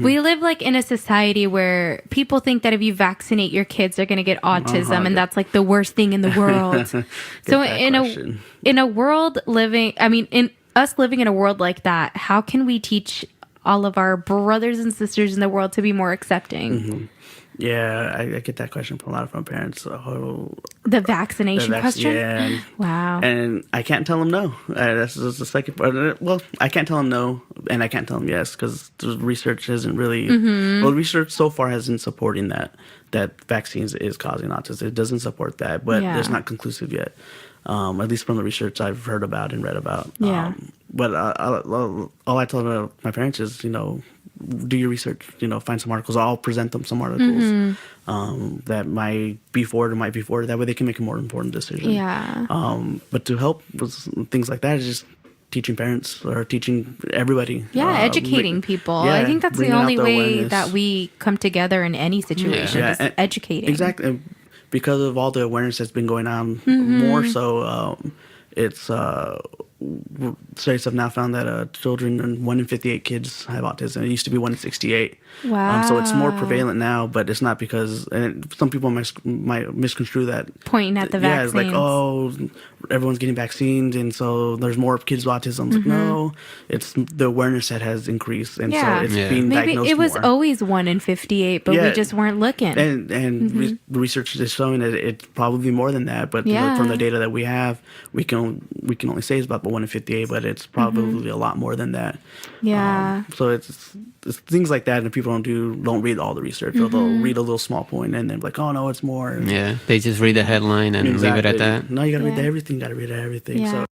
We live like in a society where people think that if you vaccinate your kids, they're going to get autism, and that's like the worst thing in the world. So in a world living, I mean, in us living in a world like that, how can we teach all of our brothers and sisters in the world to be more accepting? Yeah, I get that question from a lot of my parents. The vaccination question? Yeah. Wow. And I can't tell them no. That's just the second part. Well, I can't tell them no, and I can't tell them yes, because the research isn't really... Well, research so far hasn't supporting that vaccines is causing autism. It doesn't support that, but it's not conclusive yet. At least from the research I've heard about and read about. Yeah. But all I tell my parents is, do your research, find some articles. I'll present them some articles that might be for it or might be for it. That way they can make a more informed decision. Yeah. But to help with things like that is just teaching parents or teaching everybody. Yeah, educating people. I think that's the only way that we come together in any situation is educating. Exactly. Because of all the awareness that's been going on, more so, it's... studies have now found that children, 1 in 58 kids have autism. It used to be 1 in 68. Wow. So it's more prevalent now, but it's not because... And some people might misconstrue that. Pointing at the vaccines. Yeah, it's like, oh, everyone's getting vaccines, and so there's more kids with autism. It's like, no, it's the awareness that has increased, and so it's being diagnosed more. Maybe it was always 1 in 58, but we just weren't looking. And research is showing that it's probably more than that, but from the data that we have, we can only say it's about 1 in 58, but it's probably a lot more than that. Yeah. So it's things like that, and people don't read all the research, or they'll read a little small point, and then like, oh no, it's more. Yeah, they just read the headline and leave it at that. No, you gotta read everything. So